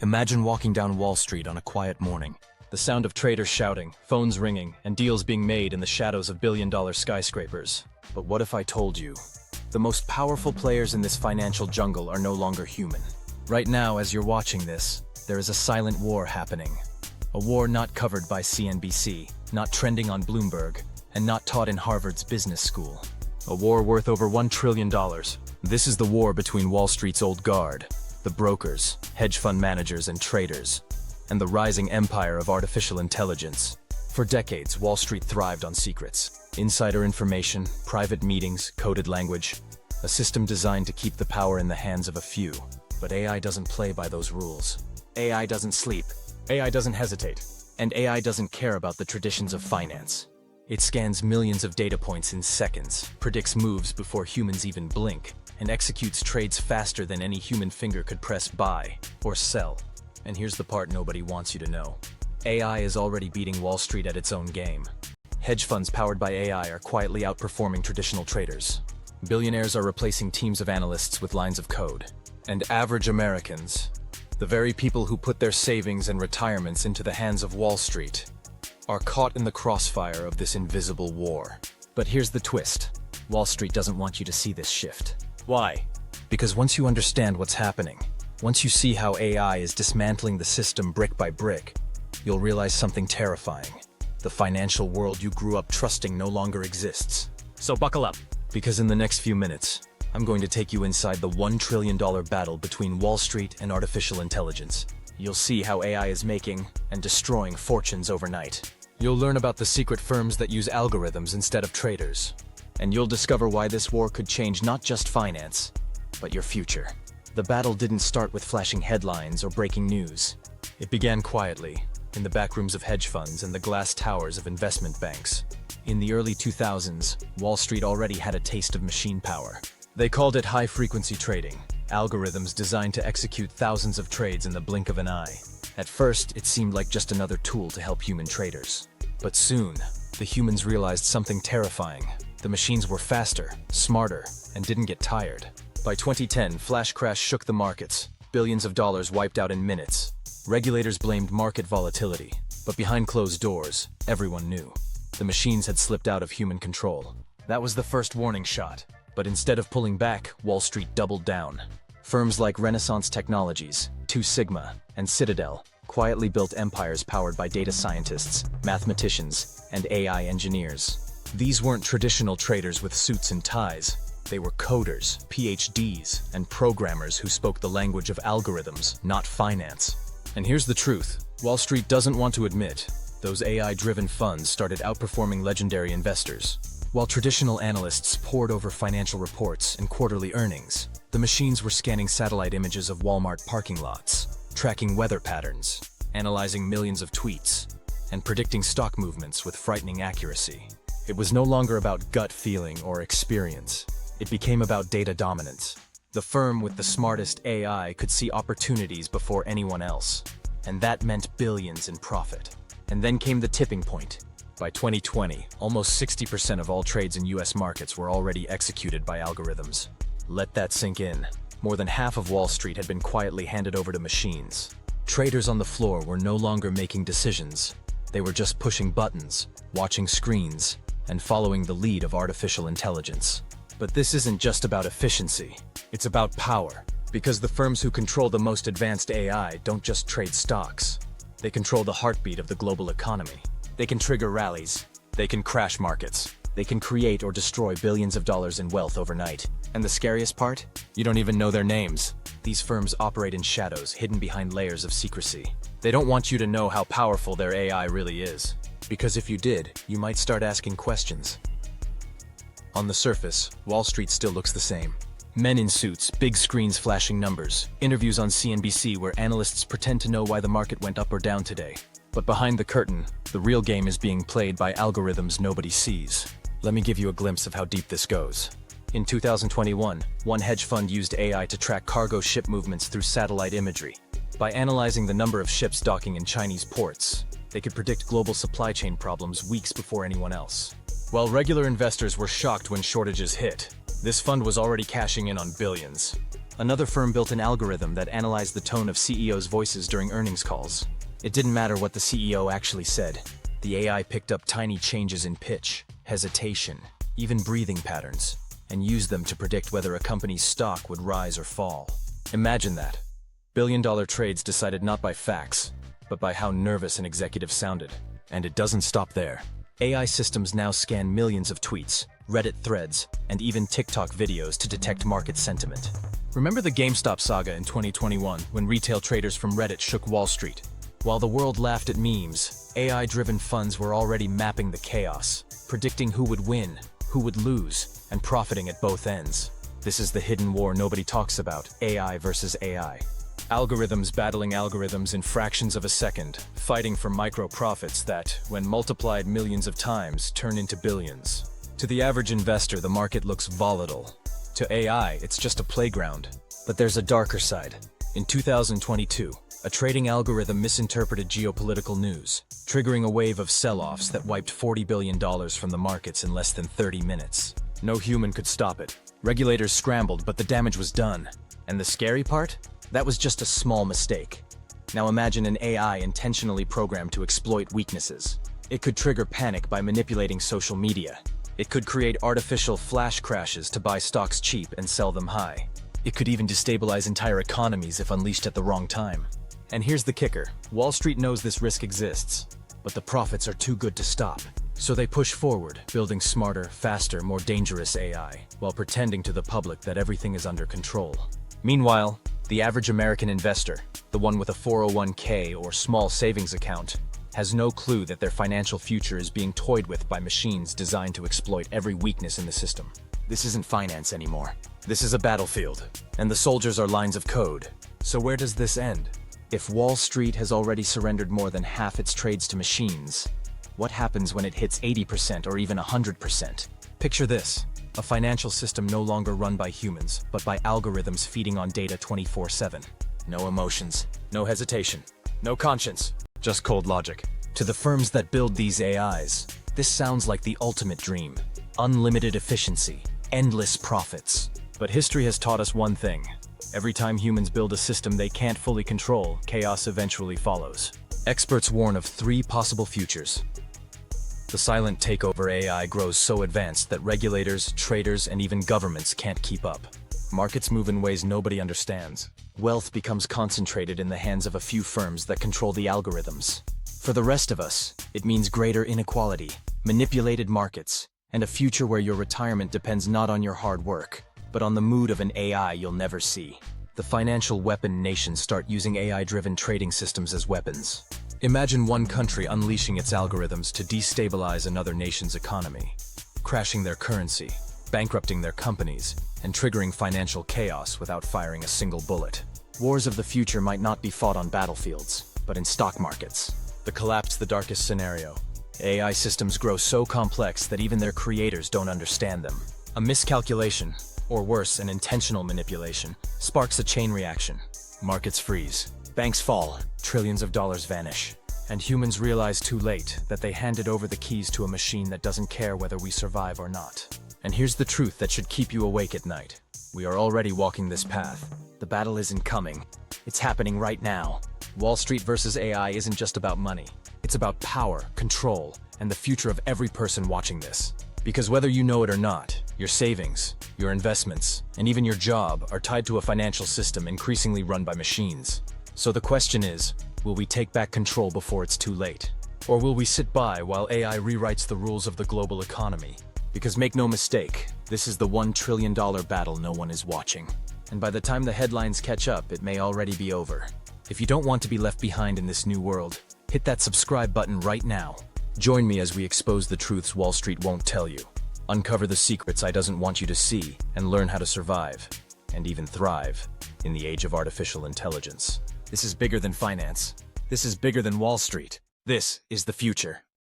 Imagine walking down Wall Street on a quiet morning. The sound of traders shouting, phones ringing, and deals being made in the shadows of billion-dollar skyscrapers. But what if I told you? The most powerful players in this financial jungle are no longer human. Right now, as you're watching this, there is a silent war happening. A war not covered by CNBC, not trending on Bloomberg, and not taught in Harvard's business school. A war worth over $1 trillion. This is the war between Wall Street's old guard, the brokers, hedge fund managers, and traders, and the rising empire of artificial intelligence. For decades, Wall Street thrived on secrets, insider information, private meetings, coded language, a system designed to keep the power in the hands of a few. But AI doesn't play by those rules. AI doesn't sleep. AI doesn't hesitate. And AI doesn't care about the traditions of finance. It scans millions of data points in seconds, predicts moves before humans even blink, and executes trades faster than any human finger could press buy or sell. And here's the part nobody wants you to know. AI is already beating Wall Street at its own game. Hedge funds powered by AI are quietly outperforming traditional traders. Billionaires are replacing teams of analysts with lines of code. And average Americans, the very people who put their savings and retirements into the hands of Wall Street, are caught in the crossfire of this invisible war. But here's the twist. Wall Street doesn't want you to see this shift. Why? Because once you understand what's happening, once you see how AI is dismantling the system brick by brick, you'll realize something terrifying. The financial world you grew up trusting no longer exists. So buckle up, because in the next few minutes, I'm going to take you inside the $1 trillion battle between Wall Street and artificial intelligence. You'll see how AI is making and destroying fortunes overnight. You'll learn about the secret firms that use algorithms instead of traders. And you'll discover why this war could change not just finance, but your future. The battle didn't start with flashing headlines or breaking news. It began quietly, in the backrooms of hedge funds and the glass towers of investment banks. In the early 2000s, Wall Street already had a taste of machine power. They called it high-frequency trading, algorithms designed to execute thousands of trades in the blink of an eye. At first, it seemed like just another tool to help human traders. But soon, the humans realized something terrifying. The machines were faster, smarter, and didn't get tired. By 2010, flash crash shook the markets. Billions of dollars wiped out in minutes. Regulators blamed market volatility, but behind closed doors, everyone knew. The machines had slipped out of human control. That was the first warning shot. But instead of pulling back, Wall Street doubled down. Firms like Renaissance Technologies, Two Sigma, and Citadel quietly built empires powered by data scientists, mathematicians, and AI engineers. These weren't traditional traders with suits and ties. They were coders, PhDs, and programmers who spoke the language of algorithms, not finance. And here's the truth. Wall Street doesn't want to admit, those AI-driven funds started outperforming legendary investors. While traditional analysts pored over financial reports and quarterly earnings, the machines were scanning satellite images of Walmart parking lots, tracking weather patterns, analyzing millions of tweets, and predicting stock movements with frightening accuracy. It was no longer about gut feeling or experience. It became about data dominance. The firm with the smartest AI could see opportunities before anyone else, and that meant billions in profit. And then came the tipping point. By 2020, almost 60% of all trades in US markets were already executed by algorithms. Let that sink in. More than half of Wall Street had been quietly handed over to machines. Traders on the floor were no longer making decisions. They were just pushing buttons, watching screens, and following the lead of artificial intelligence. But this isn't just about efficiency. It's about power. Because the firms who control the most advanced AI don't just trade stocks. They control the heartbeat of the global economy. They can trigger rallies. They can crash markets. They can create or destroy billions of dollars in wealth overnight. And the scariest part? You don't even know their names. These firms operate in shadows, hidden behind layers of secrecy. They don't want you to know how powerful their AI really is. Because if you did, you might start asking questions. On the surface, Wall Street still looks the same. Men in suits, big screens flashing numbers, interviews on CNBC where analysts pretend to know why the market went up or down today. But behind the curtain, the real game is being played by algorithms nobody sees. Let me give you a glimpse of how deep this goes. In 2021, one hedge fund used AI to track cargo ship movements through satellite imagery. By analyzing the number of ships docking in Chinese ports, they could predict global supply chain problems weeks before anyone else. While regular investors were shocked when shortages hit, this fund was already cashing in on billions. Another firm built an algorithm that analyzed the tone of CEOs' voices during earnings calls. It didn't matter what the CEO actually said. The AI picked up tiny changes in pitch, hesitation, even breathing patterns, and used them to predict whether a company's stock would rise or fall. Imagine that. Billion-dollar trades decided not by facts, but by how nervous an executive sounded. And it doesn't stop there. AI systems now scan millions of tweets, Reddit threads, and even TikTok videos to detect market sentiment. Remember the GameStop saga in 2021 when retail traders from Reddit shook Wall Street? While the world laughed at memes, AI-driven funds were already mapping the chaos, predicting who would win, who would lose, and profiting at both ends. This is the hidden war nobody talks about, AI versus AI. Algorithms battling algorithms in fractions of a second, fighting for micro-profits that, when multiplied millions of times, turn into billions. To the average investor, the market looks volatile. To AI, it's just a playground. But there's a darker side. In 2022, a trading algorithm misinterpreted geopolitical news, triggering a wave of sell-offs that wiped $40 billion from the markets in less than 30 minutes. No human could stop it. Regulators scrambled, but the damage was done. And the scary part? That was just a small mistake. Now imagine an AI intentionally programmed to exploit weaknesses. It could trigger panic by manipulating social media. It could create artificial flash crashes to buy stocks cheap and sell them high. It could even destabilize entire economies if unleashed at the wrong time. And here's the kicker. Wall Street knows this risk exists, but the profits are too good to stop. So they push forward, building smarter, faster, more dangerous AI, while pretending to the public that everything is under control. Meanwhile, the average American investor, the one with a 401k or small savings account, has no clue that their financial future is being toyed with by machines designed to exploit every weakness in the system. This isn't finance anymore. This is a battlefield, and the soldiers are lines of code. So where does this end? If Wall Street has already surrendered more than half its trades to machines, what happens when it hits 80% or even 100%? Picture this. A financial system no longer run by humans, but by algorithms feeding on data 24/7. No emotions, no hesitation, no conscience, just cold logic. To the firms that build these AIs, this sounds like the ultimate dream. Unlimited efficiency, endless profits. But history has taught us one thing. Every time humans build a system they can't fully control, chaos eventually follows. Experts warn of 3 possible futures. The silent takeover AI grows so advanced that regulators, traders, and even governments can't keep up. Markets move in ways nobody understands. Wealth becomes concentrated in the hands of a few firms that control the algorithms. For the rest of us, it means greater inequality, manipulated markets, and a future where your retirement depends not on your hard work, but on the mood of an AI you'll never see. The financial weapon nations start using AI-driven trading systems as weapons. Imagine one country unleashing its algorithms to destabilize another nation's economy, crashing their currency, bankrupting their companies, and triggering financial chaos without firing a single bullet. Wars of the future might not be fought on battlefields, but in stock markets. The collapse, the darkest scenario. AI systems grow so complex that even their creators don't understand them. A miscalculation, or worse, an intentional manipulation, sparks a chain reaction. Markets freeze. Banks fall, trillions of dollars vanish, and humans realize too late that they handed over the keys to a machine that doesn't care whether we survive or not. And here's the truth that should keep you awake at night. We are already walking this path. The battle isn't coming. It's happening right now. Wall Street versus AI isn't just about money. It's about power, control, and the future of every person watching this. Because whether you know it or not, your savings, your investments, and even your job are tied to a financial system increasingly run by machines. So the question is, will we take back control before it's too late? Or will we sit by while AI rewrites the rules of the global economy? Because make no mistake, this is the $1 trillion battle no one is watching. And by the time the headlines catch up, it may already be over. If you don't want to be left behind in this new world, hit that subscribe button right now. Join me as we expose the truths Wall Street won't tell you. Uncover the secrets I doesn't want you to see, and learn how to survive, and even thrive, in the age of artificial intelligence. This is bigger than finance. This is bigger than Wall Street. This is the future.